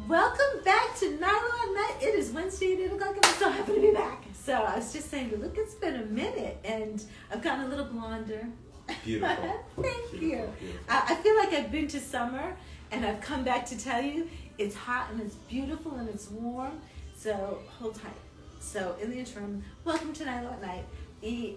Welcome back to NiLu at Night. It is Wednesday at 8 o'clock and I'm so happy to be back. So I was just saying, look, it's been a minute and I've gotten a little blonder. Beautiful. Thank you. Beautiful. I feel like I've been to summer and I've come back to tell you it's hot and it's beautiful and it's warm. So hold tight. So in the interim, welcome to NiLu at Night. We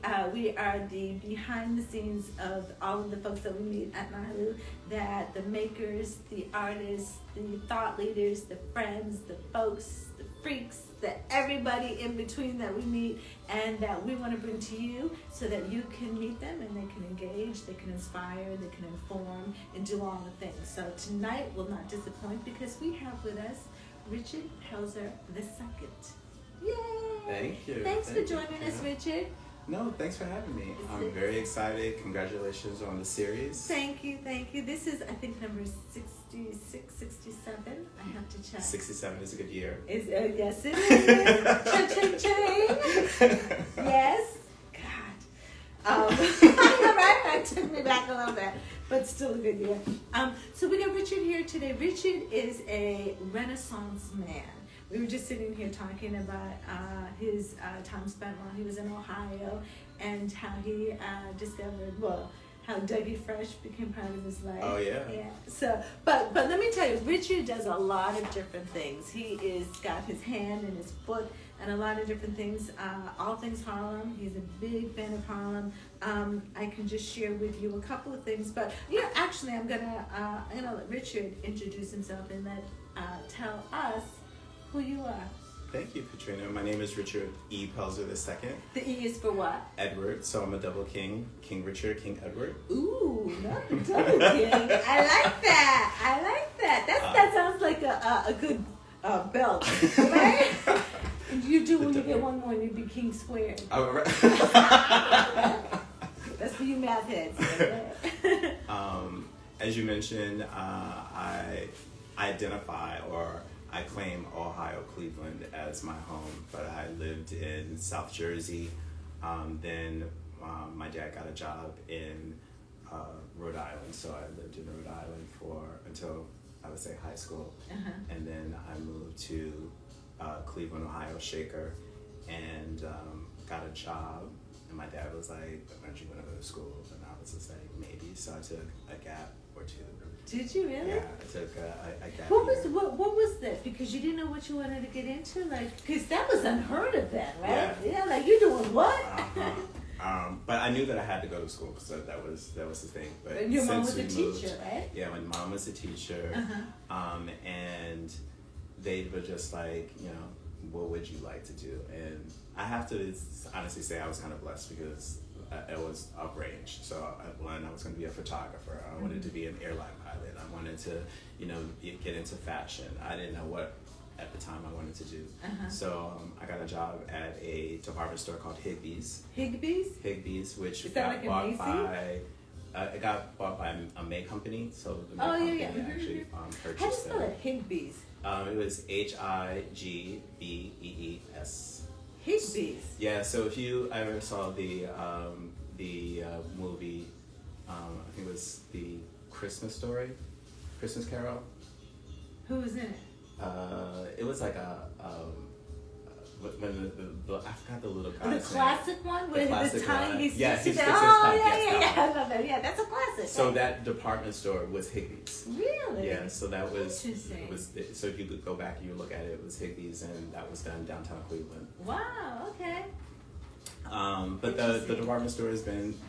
are the behind the scenes of all of the folks that we meet at NiLu, that the makers, the artists, the thought leaders, the friends, the folks, the freaks, that everybody in between that we meet and that we want to bring to you so that you can meet them and they can engage, they can inspire, they can inform, and do all the things. So tonight will not disappoint because we have with us Richard Pelzer II. Yay! Thank you. Thanks for joining us, Richard. No, thanks for having me. I'm very excited. Congratulations on the series. Thank you, thank you. This is, I think, number 66, 67. I have to check. 67 is a good year. Yes, it is. Cha-ching-ching. Yes. God. All right, that took me back a little bit, but still a good year. So we got Richard here today. Richard is a Renaissance man. We were just sitting here talking about his time spent while he was in Ohio and how he discovered, how Dougie Fresh became part of his life. Oh, yeah. Yeah. So, but let me tell you, Richard does a lot of different things. He is got his hand and his foot and a lot of different things. All things Harlem. He's a big fan of Harlem. I can just share with you a couple of things, but actually, I'm gonna let Richard introduce himself and tell us who you are. Thank you, Katrina. My name is Richard E. Pelzer II. The E is for what? Edward. So I'm a double king. King Richard, King Edward. Ooh, not a double king. I like that. That sounds like a good belt, right? You do when you get one more, you'd be king squared. Oh, right. That's for you math heads. As you mentioned, I identify or I claim Ohio, Cleveland as my home, but I lived in South Jersey. Then my dad got a job in Rhode Island, so I lived in Rhode Island until I would say high school. Uh-huh. And then I moved to Cleveland, Ohio, Shaker, and got a job. And my dad was like, aren't you going to go to school? And I was just like, maybe. So I took a gap or two. Did you really? Yeah, I took a gap. What was that? Because you didn't know what you wanted to get into, because that was unheard of then, right? Yeah, you're doing what? Uh-huh. But I knew that I had to go to school, so that was the thing. But and your mom was a teacher, right? Yeah, my mom was a teacher, and they were just like, what would you like to do? And I have to honestly say I was kind of blessed because it was a range. So I was going to be a photographer. I wanted to be an airline pilot. I wanted to, get into fashion. I didn't know what at the time I wanted to do. So I got a job at a department store called Higbee's. Higbee's, which got bought by. It got bought by a May company. So the May company actually purchased. How do you spell it? Higbee's. It was Higbees. Higbee's. Yeah, so if you ever saw the movie, I think it was the Christmas Carol. Who was in it? It was like when I forgot the little guy. The classic one with the tongue. He sticks his tongue. I love that. Yeah, that's a classic. So that department store was Higbee's. Really? Yeah. So that was. Interesting. So if you could go back and you look at it, it was Higbee's, and that was done downtown Cleveland. Wow. Okay. But the department store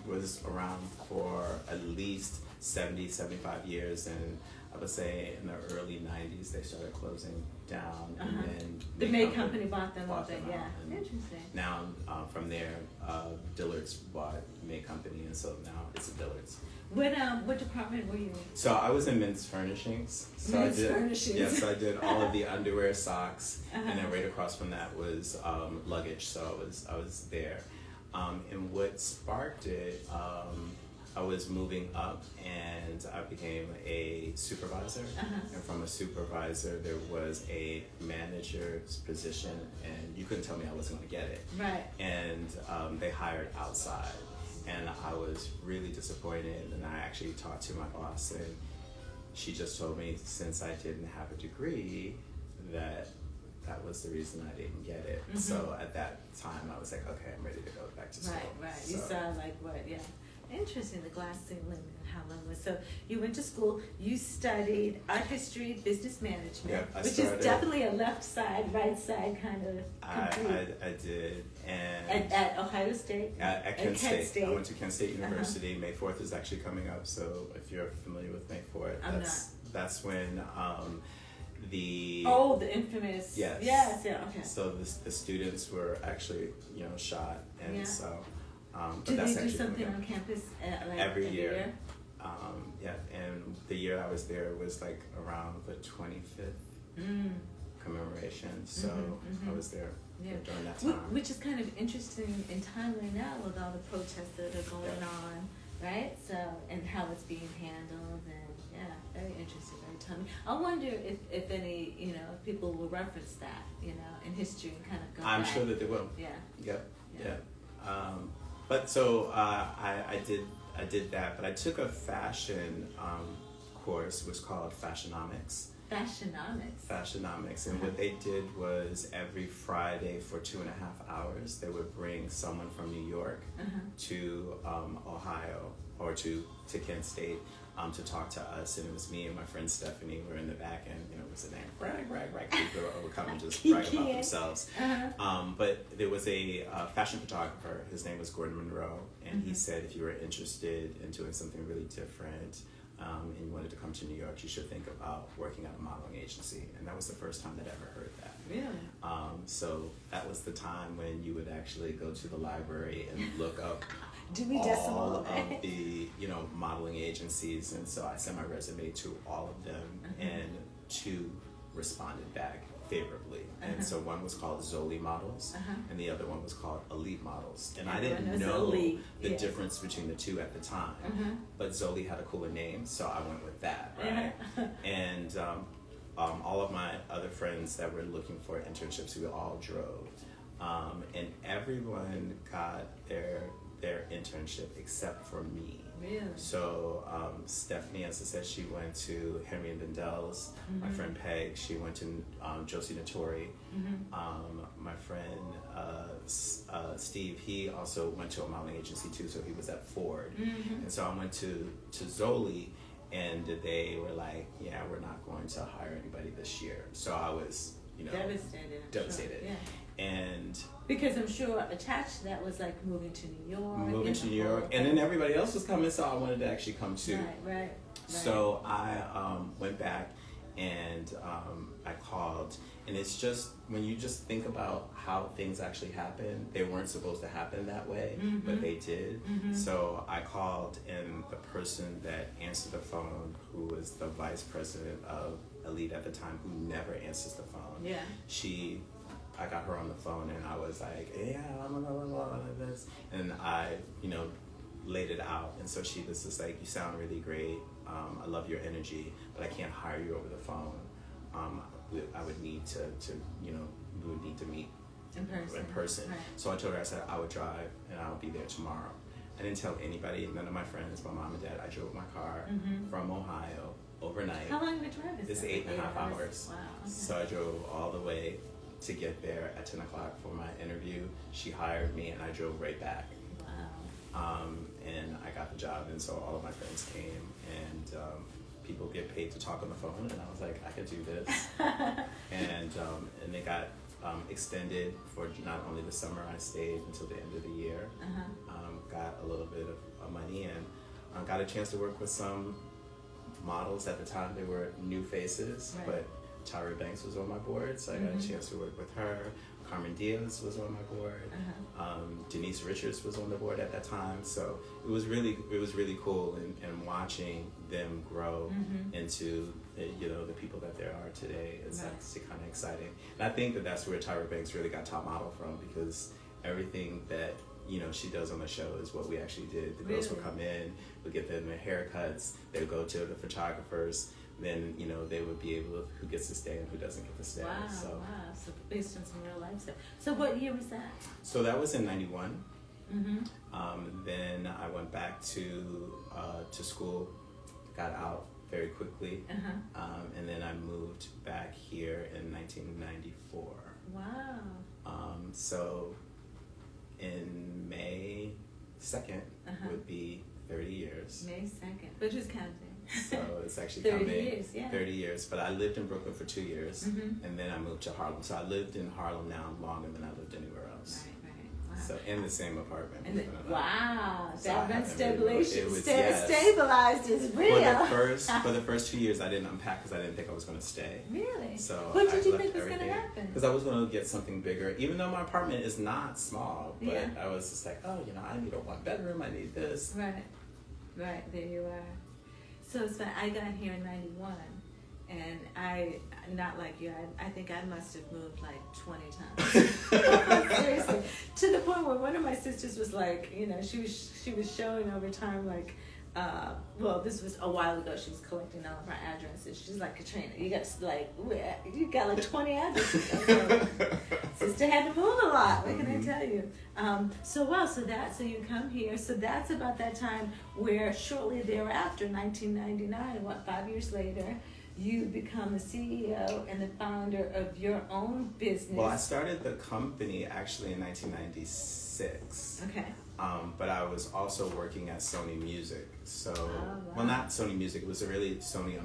was around for at least 70, 75 years, and I would say in the early 90s they started closing down, and then the May company bought them up. Yeah, interesting. Now from there, Dillard's bought May company, and so now it's a Dillard's. What department were you in? So I was in men's furnishings. So I did all of the underwear, socks, and then right across from that was luggage. So I was there, and what sparked it. I was moving up and I became a supervisor. And from a supervisor, there was a manager's position, and you couldn't tell me I wasn't going to get it. Right. And they hired outside, and I was really disappointed. And I actually talked to my boss, and she just told me since I didn't have a degree that was the reason I didn't get it. Mm-hmm. So at that time I was like, okay, I'm ready to go back to school. Right. So, You saw like what? Yeah. Interesting, the glass ceiling and how long was. So you went to school, you studied art history, business management, yeah, which is definitely a left side, right side kind of complete. I did. And at Ohio State? At Kent State. I went to Kent State University. May 4th is actually coming up, so if you're familiar with May 4th, that's when the infamous. Yes. Yeah, okay. So the students were actually, shot, and so do they do something on campus every year? Yeah, and the year I was there was like around the 25th commemoration, so I was there during that time. Which is kind of interesting and timely now with all the protests that are going on, right? So, and how it's being handled, and very interesting, very timely. I wonder if any, people will reference that, in history and kind of go I'm back. sure that they will. Yeah. Yep. But so I did that, but I took a fashion course, which was called Fashionomics. Fashionomics, and what they did was every Friday for 2.5 hours, they would bring someone from New York to Ohio or to Kent State to talk to us, and it was me and my friend Stephanie. We're in the back, and it was a name, brag. People would come and just brag about themselves. But there was a fashion photographer. His name was Gordon Monroe, and he said if you were interested in doing something really different, and you wanted to come to New York, you should think about working at a modeling agency. And that was the first time that I ever heard that. Really? So that was the time when you would actually go to the library and look up all of the modeling agencies. And so I sent my resume to all of them, and 2 responded back favorably. And so one was called Zoli Models, and the other one was called Elite Models. And I didn't know the difference between the 2 at the time, but Zoli had a cooler name, so I went with that, right? And all of my other friends that were looking for internships, we all drove, and everyone got their internship except for me. Really? So Stephanie, as I said, she went to Henry and Bendel's. My friend Peg, she went to Josie Nattori. My friend Steve, he also went to a modeling agency too, so he was at Ford. And so I went to Zoli, and they were like, yeah, we're not going to hire anybody this year. So I was, devastated. Sure. Yeah. And because I'm sure attached to that was like moving to New York. And then everybody else was coming, so I wanted to actually come too. Right. So I went back, and I called, and it's just, when you just think about how things actually happen, they weren't supposed to happen that way, but they did. So I called, and the person that answered the phone, who was the vice president of Elite at the time, who never answers the phone, I got her on the phone, and I was like, this, and I, laid it out. And so she was just like, you sound really great. I love your energy, but I can't hire you over the phone. I would need to we would need to meet in person. Right. So I told her, I said, I would drive, and I would be there tomorrow. I didn't tell anybody, none of my friends, my mom and dad. I drove my car from Ohio overnight. How long of a drive is that? It's 8.5 hours. Wow. Okay. So I drove all the way to get there at 10 o'clock for my interview. She hired me, and I drove right back. Wow. And I got the job, and so all of my friends came, and people get paid to talk on the phone, and I was like, I could do this. and they got extended for not only the summer. I stayed until the end of the year. Got a little bit of money, and got a chance to work with some models. At the time, they were new faces, but Tyra Banks was on my board, so I got a chance to work with her. Carmen Diaz was on my board. Denise Richards was on the board at that time. So it was really cool, and watching them grow into the people that they are today is actually kind of exciting. And I think that that's where Tyra Banks really got top model from, because everything that she does on the show is what we actually did. The girls would come in, would get them their haircuts, they would go to the photographers, then they would be able to, who gets to stay and who doesn't get to stay. Wow. So based on some real life stuff. So what year was that? So that was in 91. Then I went back to school, got out very quickly. And then I moved back here in 1994. Wow. So in May 2nd would be 30 years. May 2nd, which is counting. So it's actually 30 coming. years, yeah. 30 years. But I lived in Brooklyn for 2 years, and then I moved to Harlem. So I lived in Harlem now longer than I lived anywhere else. Right. Wow. So in the same apartment. Wow, So that rent stabilization stabilized is real. For the first 2 years, I didn't unpack because I didn't think I was going to stay. Really? So what did you think was going to happen? Because I was going to get something bigger, even though my apartment is not small. But Yeah. I was just like, oh, I need a 1-bedroom. I need this. Right. There you are. So it's funny. I got here in '91, and not like you. I think I must have moved like 20 times. Seriously, to the point where one of my sisters was like, she was showing over time like, well, this was a while ago. She was collecting all of our addresses. She's like, Katrina, you got like 20 addresses. I was like, sister had to move a lot. What can I tell you? So you come here. So that's about that time where shortly thereafter, 1999, 5 years later, you become the CEO and the founder of your own business. Well, I started the company actually in 1996. Okay. But I was also working at Sony Music. So, wow. Well, not Sony Music. It was really Sony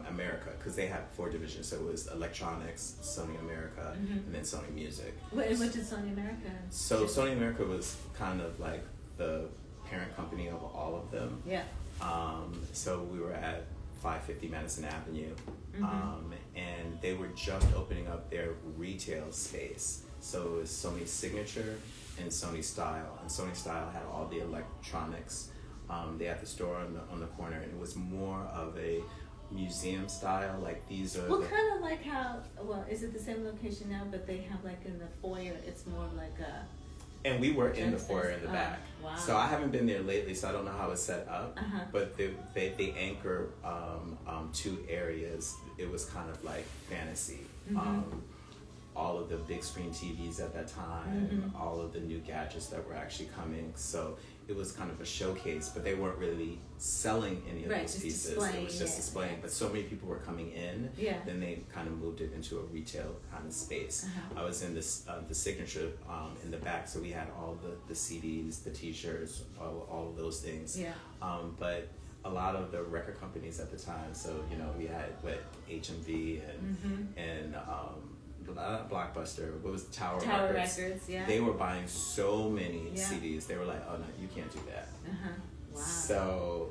America, because they had 4 divisions. So it was Electronics, Sony America, and then Sony Music. What did Sony America? So Sony America was kind of like the parent company of all of them. Yeah. So we were at 550 Madison Avenue, and they were just opening up their retail space. So it was Sony Signature and Sony Style, and Sony Style had all the electronics. They had the store on the corner, and it was more of a museum style. Like these are. Well, kind of like how. Well, is it the same location now? But they have like in the foyer, it's more like a. And we were in the foyer in the back. Wow. So I haven't been there lately, so I don't know how it's set up. But they anchor 2 areas. It was kind of like fantasy. All of the big screen TVs at that time, all of the new gadgets that were actually coming. So it was kind of a showcase, but they weren't really selling any of those pieces. It was just displaying. But so many people were coming in, then they kind of moved it into a retail kind of space. I was in this the Signature in the back, so we had all the CDs, the T-shirts, all of those things. But a lot of the record companies at the time, so we had HMV and Blockbuster, what was Tower Records? They were buying so many CDs. They were like, oh no, you can't do that. Wow. So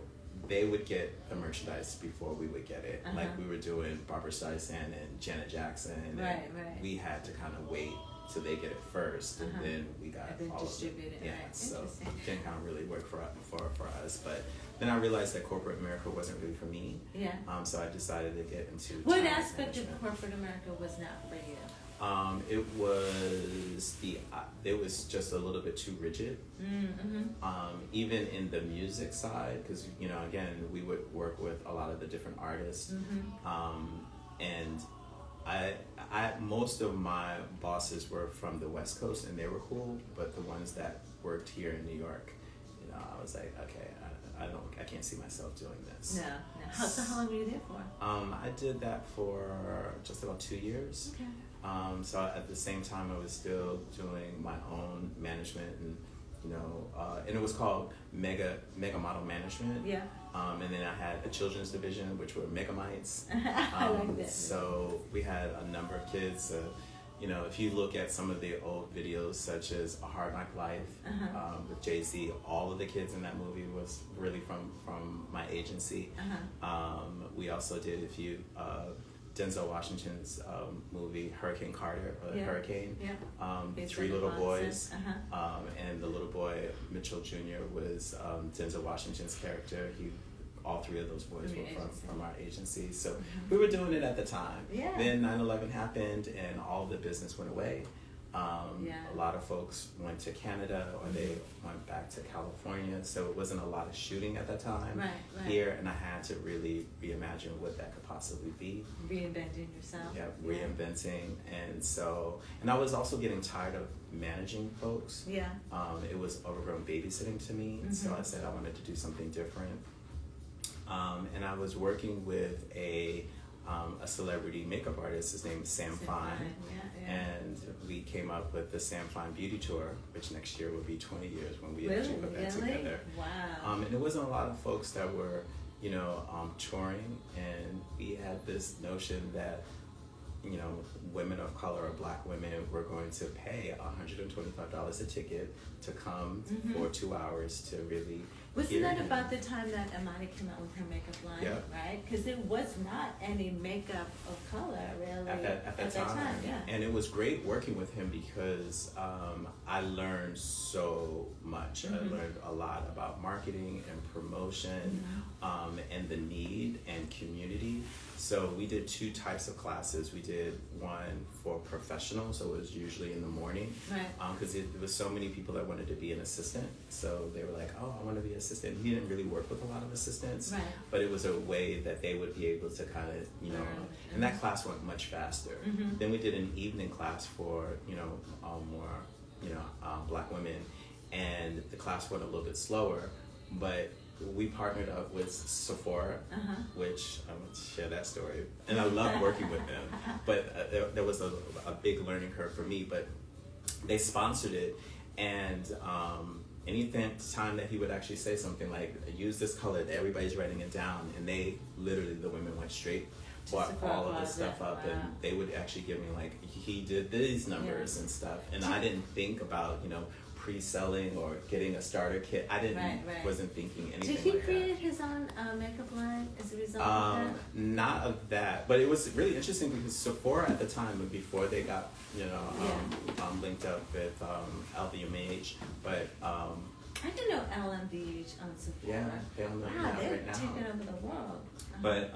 they would get the merchandise before we would get it. Like we were doing Barbra Streisand and Janet Jackson, and we had to kind of wait till they get it first, and then we got all distribute of it. it. Yeah, Right. so it didn't kind of really work for us, but then I realized that corporate America wasn't really for me. Yeah. So I decided to get into What talent aspect management. of corporate America was not for you? It was just a little bit too rigid. Even in the music side, because again, we would work with a lot of the different artists, and I most of my bosses were from the West Coast, and they were cool, but the ones that worked here in New York, I was like, okay, I can't see myself doing this. No. So how long were you there for? I did that for just about 2 years. Okay. So at the same time, I was still doing my own management, and and it was called Mega Model Management. Yeah. And then I had a children's division, which were Megamites. I like that. So we had a number of kids. If you look at some of the old videos, such as A Hard Knock Life with Jay-Z, all of the kids in that movie was really from my agency. We also did a few Denzel Washington's movie Hurricane Carter, Hurricane. Yeah. 3 little boys, and the little boy Mitchell Jr. was Denzel Washington's character. All 3 of those boys were from our agency. So we were doing it at the time. Yeah. Then 9/11 happened, and all the business went away. A lot of folks went to Canada, or they went back to California, so it wasn't a lot of shooting at that time here, and I had to really reimagine what that could possibly be. Reinventing yourself. Yeah, reinventing, and I was also getting tired of managing folks. Yeah. It was overgrown babysitting to me, so I said I wanted to do something different. and I was working with a celebrity makeup artist. His name is Sam Fine. And we came up with the Sam Fine Beauty Tour, which next year will be 20 years when we actually put that together. Wow. And it wasn't a lot of folks that were, touring, and we had this notion that, women of color or black women were going to pay $125 a ticket to come for 2 hours to really Wasn't that about the time that Amani came out with her makeup line, right? Because there was not any makeup of color, really, at that time. And it was great working with him because I learned so much. I learned a lot about marketing and promotion and the need and community. So we did 2 types of classes. We did one for professionals, so it was usually in the morning, because there was so many people that wanted to be an assistant. So they were like, "Oh, I want to be an assistant." He didn't really work with a lot of assistants, but it was a way that they would be able to kind of, and that class went much faster. Then we did an evening class for, more, black women, and the class went a little bit slower, but we partnered up with Sephora, which I'm going to share that story. And I love working with them, but there was a big learning curve for me, but they sponsored it. And time that he would actually say something like, use this color, that everybody's writing it down. And the women went straight, bought all of this stuff up, and they would actually give me like, he did these numbers and stuff. And I didn't think about, pre-selling or getting a starter kit. I wasn't thinking anything. Did he create his own makeup line as a result of that? Not of that, but it was really interesting because Sephora at the time, before they got linked up with LVMH, but I didn't know LVMH on Sephora. Yeah, they own them they're right now. taking over the world. But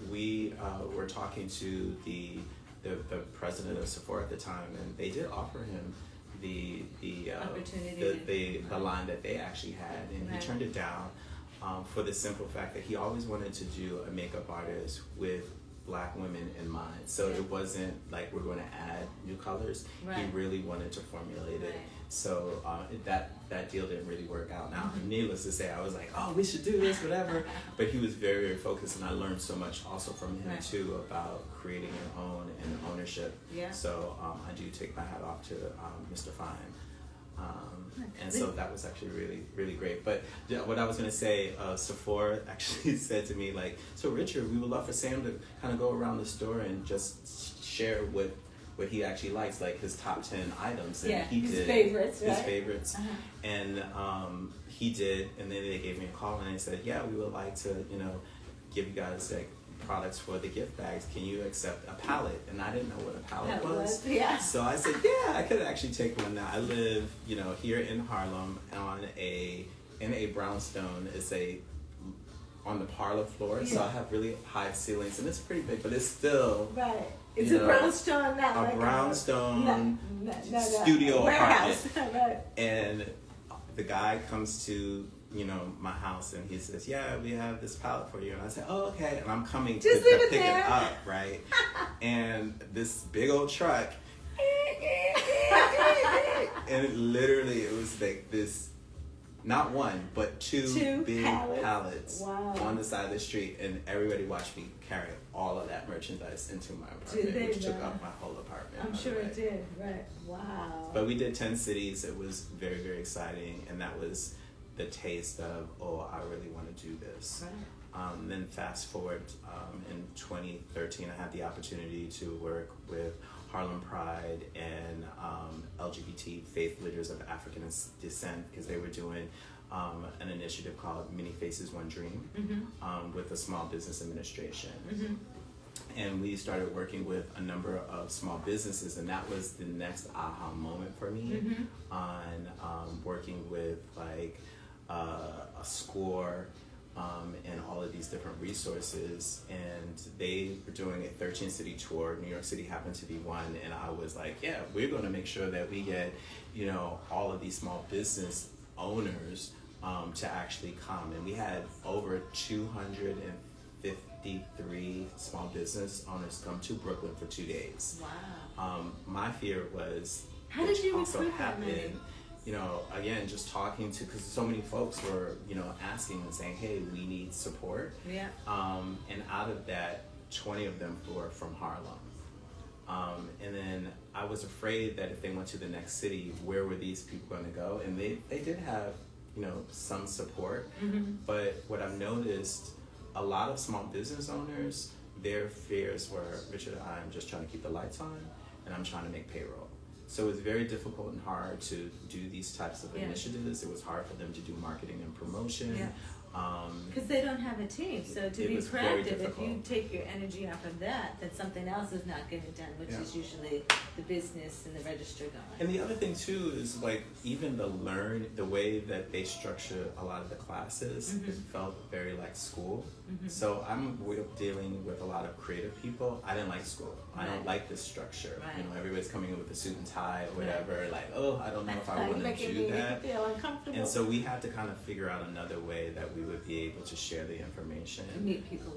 we were talking to the president of Sephora at the time, and they did offer him the line that they actually had, and he turned it down for the simple fact that he always wanted to do a makeup artist with black women in mind. So it wasn't like we're going to add new colors. He really wanted to formulate it. So that deal didn't really work out. Now, needless to say, I was like, oh, we should do this, whatever. But he was very, very focused, and I learned so much also from him too about creating your own and ownership. So I do take my hat off to Mr. Fine. And so that was actually really, really great. But what I was going to say, Sephora actually said to me, like, so Richard, we would love for Sam to kind of go around the store and just share what he actually likes, like his top 10 items. And he his did favorites, his favorites. And he did, and then they gave me a call and they said, yeah, we would like to, give you guys like products for the gift bags. Can you accept a palette? And I didn't know what a palette was. So I said, yeah, I could actually take one now. I live, here in Harlem in a brownstone. It's on the parlor floor, so I have really high ceilings, and it's pretty big, but it's still It's a brownstone now. A brownstone studio apartment. And the guy comes to my house, and he says, yeah, we have this palette for you. And I said, oh, okay. And I'm coming to pick it up, right? And this big old truck, and it was like this, not one, but two big pallets on the side of the street. And everybody watched me carry all of that merchandise into my apartment, which took up my whole apartment. I'm sure it did, Wow. But we did 10 cities. It was very, very exciting. And that was the taste of, I really want to do this. Then fast forward in 2013, I had the opportunity to work with Harlem Pride and LGBT faith leaders of African descent, because they were doing an initiative called Many Faces, One Dream with the Small Business Administration. And we started working with a number of small businesses, and that was the next aha moment for me on working with like a SCORE and all of these different resources. And they were doing a 13-city tour. New York City happened to be one, and I was like, yeah, we're going to make sure that we get all of these small business owners to actually come. And we had over 253 small business owners come to Brooklyn for 2 days. Wow. My fear was, how did you recruit that many? again, just talking to, because so many folks were, asking and saying, hey, we need support. Yeah. And out of that, 20 of them were from Harlem. And then I was afraid that if they went to the next city, where were these people going to go? And they did have, some support. Mm-hmm. But what I've noticed, a lot of small business owners, their fears were, Richard, I'm just trying to keep the lights on and I'm trying to make payroll. So it's very difficult and hard to do these types of initiatives. It was hard for them to do marketing and promotion. Yeah. Because they don't have a team, so to be proactive, if you take your energy off of that, then something else is not getting done, which is usually the business and the register going. And the other thing too is like even the way that they structure a lot of the classes, it felt very like school. So I'm dealing with a lot of creative people. I didn't like school. I don't like this structure. Right. Everybody's coming in with a suit and tie or whatever. Like, oh, I don't know if I want to do that. Feel uncomfortable. And so we had to kind of figure out another way that we would be able to share the information and meet people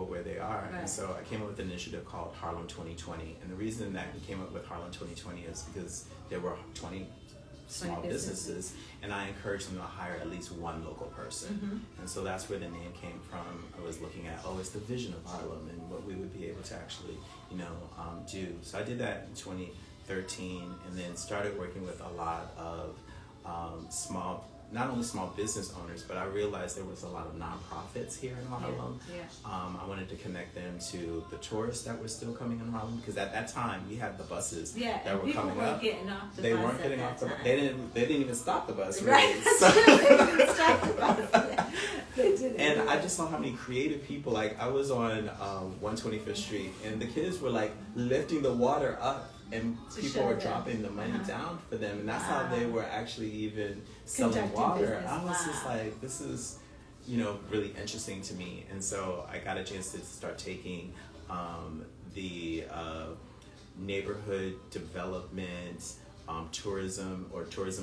where they are. Right. And so I came up with an initiative called Harlem 2020. And the reason that we came up with Harlem 2020 is because there were 20 small businesses, and I encouraged them to hire at least one local person. And so that's where the name came from. I was looking at, it's the vision of Harlem and what we would be able to actually, do. So I did that in 2013, and then started working with a lot of not only small business owners, but I realized there was a lot of nonprofits here in Harlem. I wanted to connect them to the tourists that were still coming in Harlem, because at that time we had the buses that were coming up. They weren't getting off the bus. They didn't even stop the bus. Really. Right. So, they didn't even stop the bus. They didn't. And I just saw how many creative people. Like I was on 125th Street, and the kids were like lifting the water up. And people were dropping the money down for them, and that's how they were actually even selling water. Business. I was just like, this is, really interesting to me. And so I got a chance to start taking the neighborhood development, tourism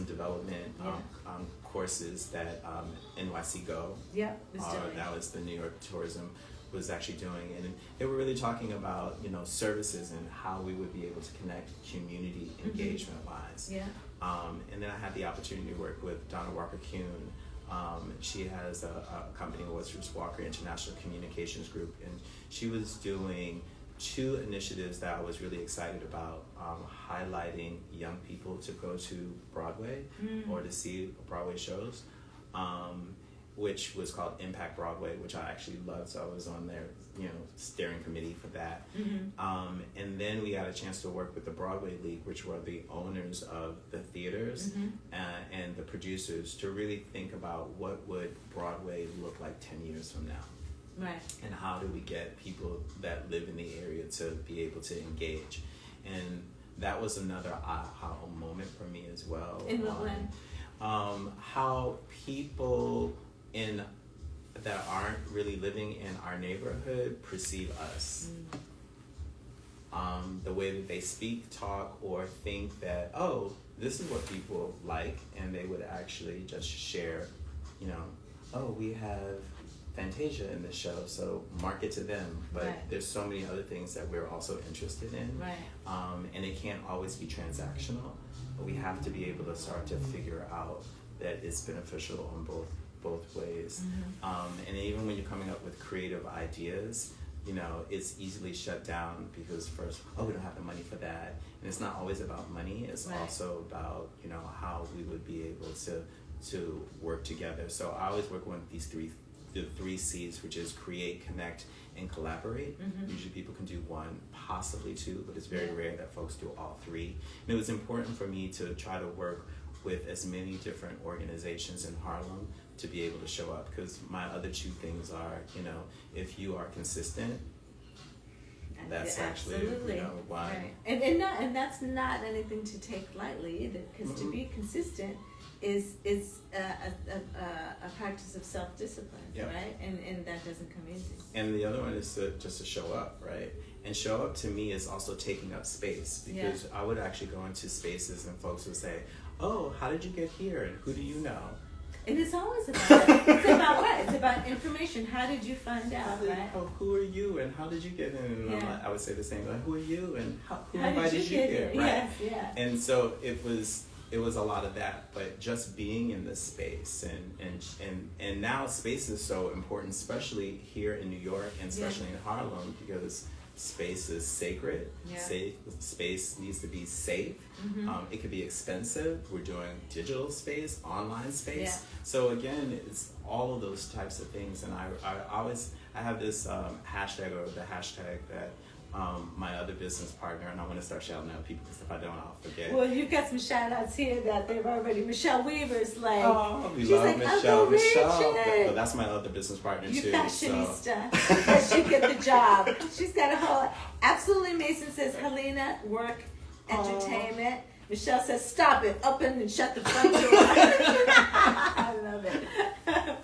development courses that NYC Go. That was the New York Tourism was actually doing, and they were really talking about services and how we would be able to connect community engagement wise. And then I had the opportunity to work with Donna Walker-Kuhn. She has a company, Westers Walker International Communications Group, and she was doing 2 initiatives that I was really excited about, highlighting young people to go to Broadway or to see Broadway shows. Which was called Impact Broadway, which I actually loved. So I was on their, steering committee for that. And then we got a chance to work with the Broadway League, which were the owners of the theaters and the producers, to really think about what would Broadway look like 10 years from now. Right. And how do we get people that live in the area to be able to engage? And that was another aha moment for me as well. In what way? How people that aren't really living in our neighborhood perceive us. The way that they speak, talk, or think that, this is what people like, and they would actually just share, we have Fantasia in the show, so market to them. But there's so many other things that we're also interested in. And it can't always be transactional, but we have to be able to start to figure out that it's beneficial on both ways. And even when you're coming up with creative ideas, it's easily shut down because first, we don't have the money for that. And it's not always about money. It's also about, how we would be able to work together. So I always work with the 3 C's, which is create, connect, and collaborate. Usually people can do 1, possibly 2, but it's very rare that folks do all 3. And it was important for me to try to work with as many different organizations in Harlem to be able to show up, because my other 2 things are, if you are consistent, that's actually why. And that's not anything to take lightly either, because to be consistent is a practice of self-discipline, right? And that doesn't come easy. And the other one is just to show up, right? And show up to me is also taking up space, because I would actually go into spaces and folks would say, how did you get here? And who do you know? And it's always about it's about what? It's about information. How did you find out, right? Who are you and how did you get in? And I would say the same, like, who are you and who how invited you here? Right? And so it was it was a lot of that, but just being in this space and now space is so important, especially here in New York and especially in Harlem, because space is sacred. Space needs to be safe. It could be expensive. We're doing digital space, online space. So again, it's all of those types of things. And I have this hashtag, or the hashtag that my other business partner, and I want to start shouting out people because if I don't, I'll forget. Well, you've got some shout outs here that they've already. Michelle Weaver's like, we she's love like, Michelle. Michelle, But that's my other business partner you too. fashionista. Yes, you get the job. She's got a whole absolutely amazing. Says Helena, work, entertainment. Michelle says, stop it, open and shut the front door. I love it.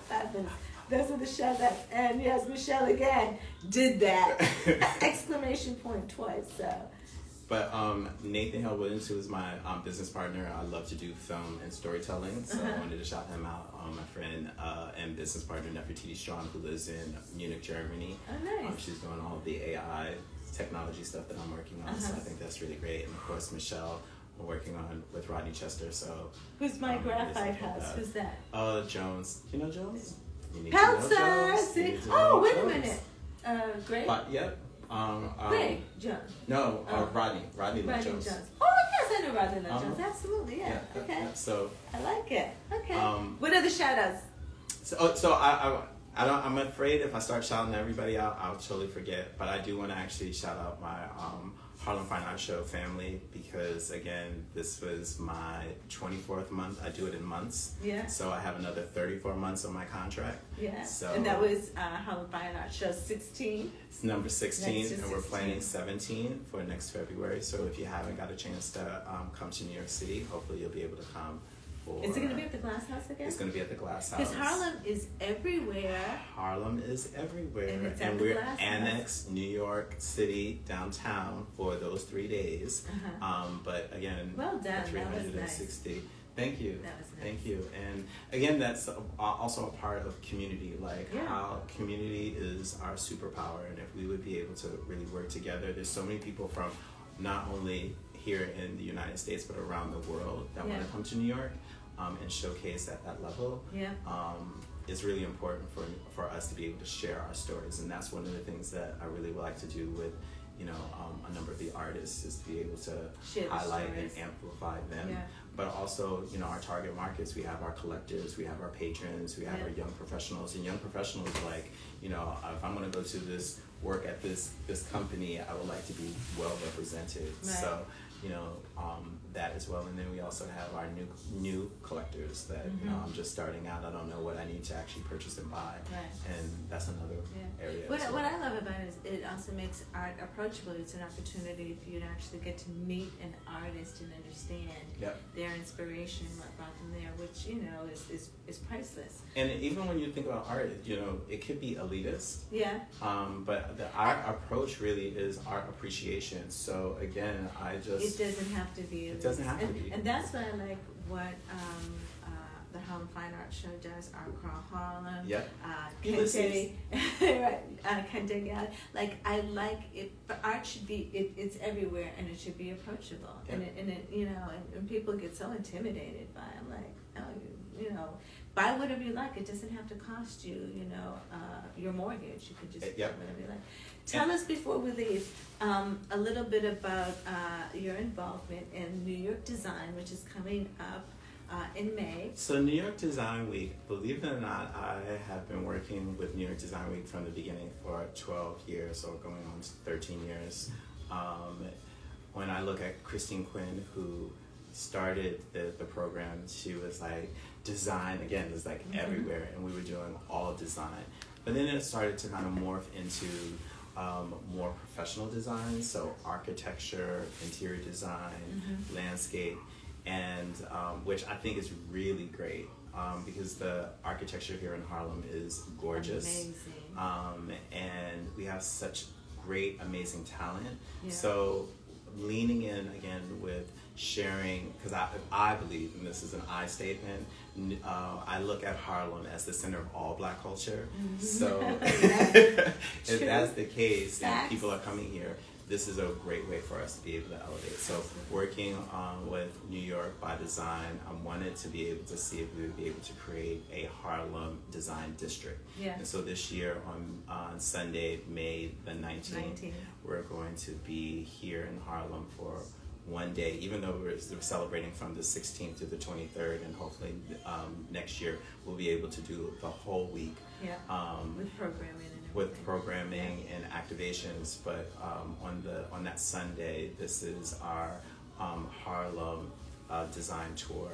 Fabulous. Those are the shout outs. And yes, Michelle again did that. Exclamation point twice. So. But Nathan Hill Williams, who is my business partner, I love to do film and storytelling, so I wanted to shout him out. My friend and business partner Nefertiti Strong, who lives in Munich, Germany. Oh, nice. She's doing all the AI technology stuff that I'm working on, so I think that's really great. And of course, Michelle, we're working on with Rodney Chester. So who's my graphite house? Who's that? Jones. You know Jones? Pelzer. See? Oh, wait a minute. Greg? Yep. Greg Jones. No, Rodney Jones. Oh yes, I know Rodney Jones. Absolutely, yeah. Okay. Yeah, so I like it. Okay. What are the shout outs? So I'm afraid if I start shouting everybody out, I'll totally forget. But I do want to actually shout out my Harlem Fine Arts Show family, because again, this was my 24th month. I do it in months. Yeah. So I have another 34 months on my contract. Yeah. So, and that was Harlem Fine Arts Show 16. It's number 16, and we're planning 17 for next February. So if you haven't got a chance to come to New York City, hopefully you'll be able to come. Is it going to be at the Glasshouse again? It's going to be at the Glasshouse. Because Harlem is everywhere. Harlem is everywhere. And it's and we're annexed New York City downtown for those 3 days. But again, well done. 360. Nice. Thank you. That was nice. Thank you. And again, that's also a part of community, how community is our superpower. And if we would be able to really work together, there's so many people from not only here in the United States, but around the world that want to come to New York and showcase at that level. It's really important for us to be able to share our stories, and that's one of the things that I really would like to do with a number of the artists, is to be able to highlight and amplify them. But also, our target markets, we have our collectors, we have our patrons, we have our young professionals, and young professionals if I'm going to go to this work at this company, I would like to be well represented. So that as well. And then we also have our new collectors that I'm just starting out. I don't know what I need to actually purchase and buy, and that's another area. What I love about it is it also makes art approachable. It's an opportunity for you to actually get to meet an artist and understand their inspiration, what brought them there, which is priceless. And even when you think about art, it could be elitist. But the art approach really is art appreciation. So again, it doesn't have to be. It doesn't have to be. And that's why I like what the Harlem Fine Arts Show does. Art Crawl Harlem. Right. Like I like it, but art should be. It's everywhere, and it should be approachable. And and people get so intimidated by it. Like, buy whatever you like. It doesn't have to cost you, your mortgage. You could just buy whatever you like. Tell us before we leave a little bit about your involvement in New York Design, which is coming up in May. So New York Design Week, believe it or not, I have been working with New York Design Week from the beginning for 12 years, or going on 13 years. When I look at Christine Quinn, who started the program, she was like, design, again, is like everywhere, and we were doing all design. But then it started to kind of morph into more professional design, so architecture, interior design, landscape, and which I think is really great because the architecture here in Harlem is gorgeous. Amazing. And we have such great, amazing talent. So leaning in again with sharing, because I believe, and this is an I statement, I look at Harlem as the center of all Black culture. So if that's the case, and people are coming here, this is a great way for us to be able to elevate. So working with New York by Design, I wanted to be able to see if we would be able to create a Harlem design district. Yeah. And so this year on Sunday, May the 19th, we're going to be here in Harlem for one day, even though we're celebrating from the 16th to the 23rd, and hopefully next year we'll be able to do the whole week. Yeah. With programming and everything. With programming and activations, but on that Sunday, this is our Harlem design tour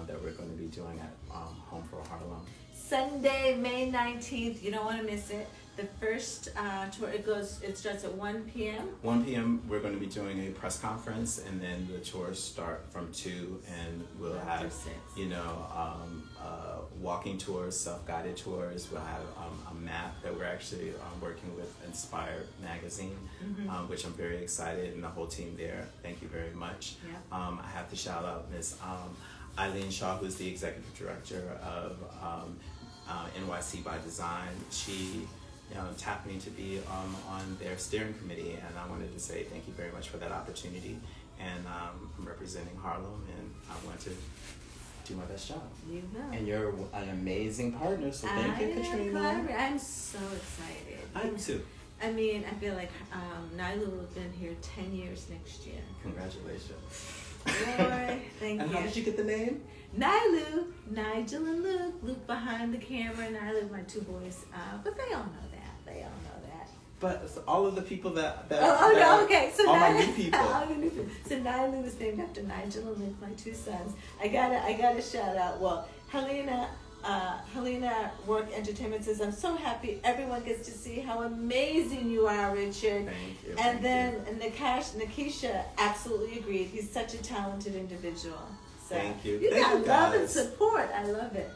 that we're going to be doing at Home for Harlem. Sunday, May 19th. You don't want to miss it. The first tour, it starts at 1 p.m. 1 p.m. we're going to be doing a press conference, and then the tours start from 2, and we'll have, walking tours, self-guided tours. We'll have a map that we're actually working with Inspired Magazine, which I'm very excited, and the whole team there. Thank you very much. Yeah. I have to shout out Miss Eileen Shaw, who's the executive director of NYC by Design. She tapped me to be on their steering committee, and I wanted to say thank you very much for that opportunity. And I'm representing Harlem, and I want to do my best job. You will. And you're an amazing partner, so thank you, Katrina. I'm so excited. I am too. I mean, I feel like NiLu will have been here 10 years next year. Congratulations. Boy, thank and you. how did you get the name? NiLu, Nigel and Luke. Luke behind the camera, NiLu, my 2 boys. But they all know that. They all know that. But all of the people that okay. So all my new people. All the new people. So NiLu was named after Nigel and Luke, my 2 sons. I gotta shout out. Well, Helena Work Entertainment says, I'm so happy everyone gets to see how amazing you are, Richard. Thank you. And then Nikisha absolutely agreed. He's such a talented individual. So thank you. You Thank got you, love and guys. support. I love it.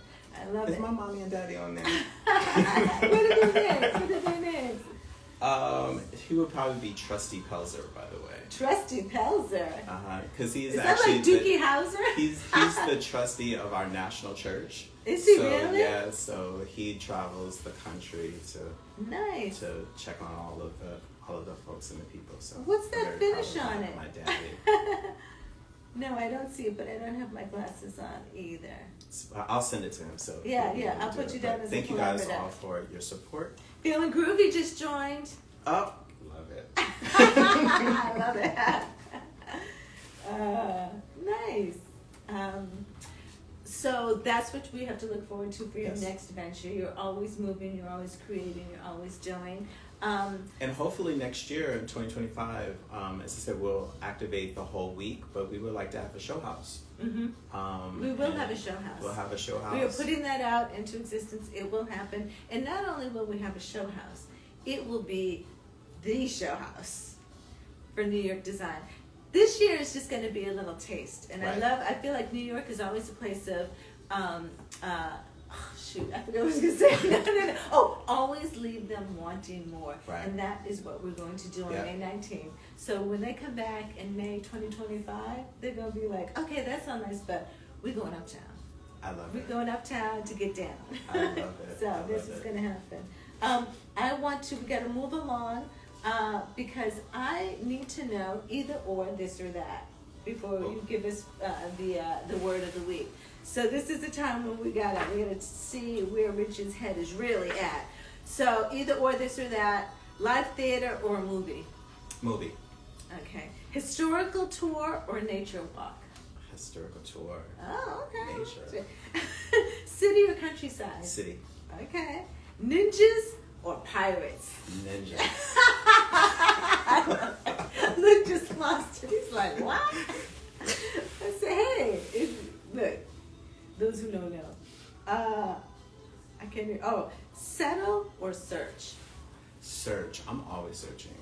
Is my mommy and daddy on there? What are their names? He would probably be Trusty Pelzer, by the way. Trusty Pelzer. Because he's Is actually that like Dookie Howser? He's the trustee of our national church. Is he really? Yeah, so he travels the country Nice. to check on all of the folks and the people. So what's that very finish proud of on it? My daddy. No, I don't see it, but I don't have my glasses on either. I'll send it to him. So Yeah, I'll put you down as a thank you guys collaborator. all for your support. Feeling Groovy just joined. Oh, love it. I love it. Nice. So that's what we have to look forward to for your next venture. You're always moving, you're always creating, you're always doing. And hopefully next year in 2025, as I said, we'll activate the whole week, but we would like to have a show house. We will have a show house. We'll have a show house. We are putting that out into existence. It will happen. And not only will we have a show house, it will be the show house for New York design. This year is just going to be a little taste. And Right. I feel like New York is always a place of, shoot, I forgot what I was going to say. No. Oh, always leave them wanting more. Right. And that is what we're going to do on May 19th. So when they come back in May 2025, they're going to be like, okay, that's all nice, but we're going uptown. I love We're it. going uptown to get down. I love it. So this is going to happen. We got to move along because I need to know either or this or that before you give us the word of the week. So this is the time when we gotta see where Rich's head is really at. So either or this or that, live theater or movie. Movie. Okay. Historical tour or nature walk. Historical tour. Oh, okay. Nature. City or countryside. City. Okay. Ninjas or pirates. Ninja. Luke just lost it. He's like, what? I said, hey, look, those who know. I can't hear. Oh, settle or search? Search. I'm always searching.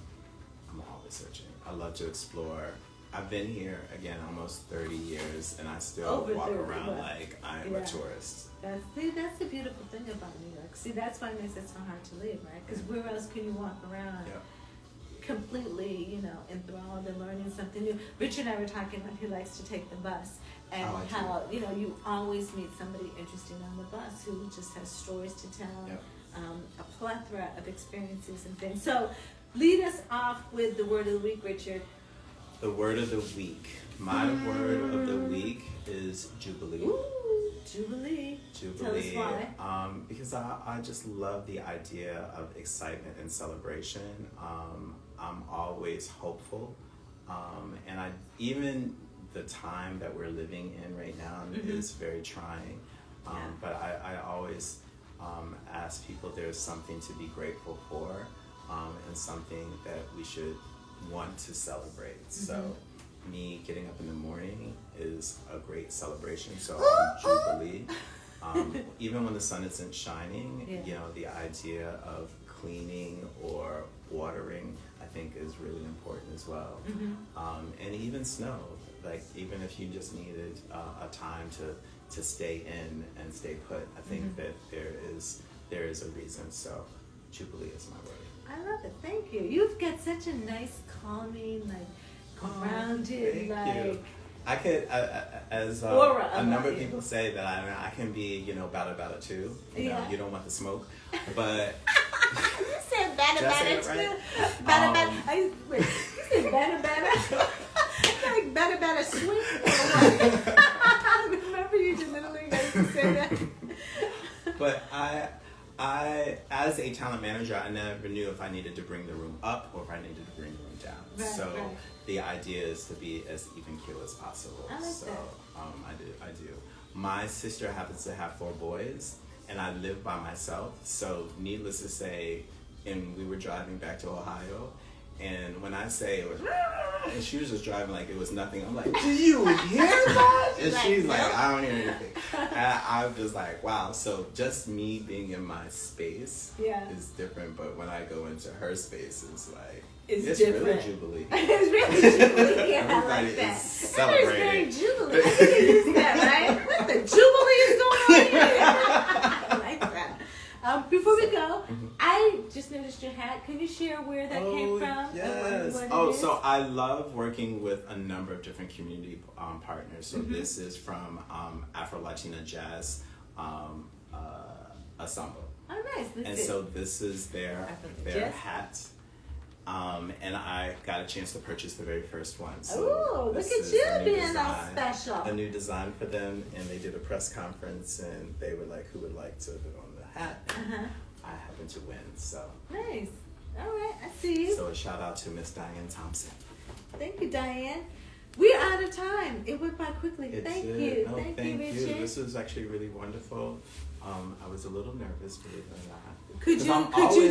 I love to explore. I've been here, again, almost 30 years, and I still walk around like I'm a tourist. That's the beautiful thing about New York. See, that's why it makes it so hard to leave, right? Because where else can you walk around completely, enthralled and learning something new? Richard and I were talking about he likes to take the bus, and how, you always meet somebody interesting on the bus who just has stories to tell, a plethora of experiences and things. So lead us off with the word of the week, Richard. The word of the week. My word of the week is Jubilee. Ooh, Jubilee. Jubilee. Tell us why. Because I just love the idea of excitement and celebration. I'm always hopeful. And even the time that we're living in right now is very trying. But I always ask people there's something to be grateful for and something that we should want to celebrate. So me getting up in the morning is a great celebration. So Jubilee. Even when the sun isn't shining, you know, the idea of cleaning or watering, I think, is really important as well. And even snow, like even if you just needed a time to stay in and stay put, I think that there is a reason. So Jubilee is my word. I love it. Thank you. You've got such a nice, calming, grounded, you. I could, as aura a number of people say that I can be, bada too. You know, you don't want the smoke, but you said bada right? too. Bada. Wait, you said bada. Like bada swing. I remember you just literally used to say that. But I, as a talent manager, I never knew if I needed to bring the room up or if I needed to bring the room down. Right. The idea is to be as even keel as possible. I like that. I do. My sister happens to have 4 boys, and I live by myself. So needless to say, and we were driving back to Ohio, and when I say it was, and she was just driving like it was nothing. I'm like, do you hear that? And she's like, I don't hear anything. And I'm just like, wow. So just me being in my space is different. But when I go into her space, it's like, it's different. Really Jubilee. It's really Jubilee. Yeah, I like that. Is celebrating. That is very Jubilee. I can use that, right? What the Jubilee is going on here? I like that. Before we go, I just noticed your hat. Can you share where that came from? Yes. What so I love working with a number of different community partners. So this is from Afro-Latina Jazz Ensemble. Oh, nice. So this is their hat. And I got a chance to purchase the very first one. So look at you being all special. A new design for them, and they did a press conference, and they were like, who would like to put on the hat? I happened to win, so. Nice. All right, I see you. So a shout out to Miss Diane Thompson. Thank you, Diane. We're out of time. It went by quickly. Thank you. No, thank you, Richard. This was actually really wonderful. I was a little nervous, believe it or not. Could you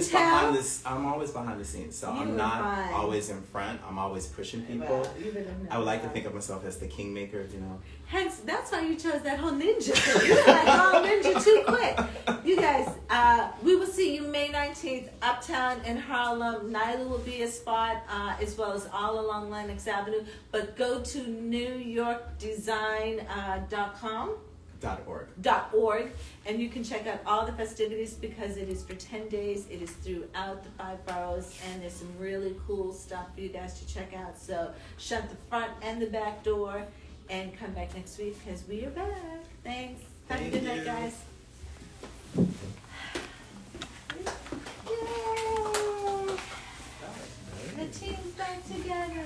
tell? I'm always behind the scenes, so I'm not always in front. I'm always pushing people. Well, I would like to think of myself as the kingmaker, Hence, that's why you chose that whole ninja thing. You're like, ninja too quick. You guys, we will see you May 19th, Uptown in Harlem. NiLu will be a spot, as well as all along Lenox Avenue. But go to newyorkdesign.com. .org, and you can check out all the festivities because it is for 10 days. It is throughout the 5 boroughs, and there's some really cool stuff for you guys to check out. So shut the front and the back door and come back next week because we are back. Thanks. Have a good night, guys. Yay! The team's back together.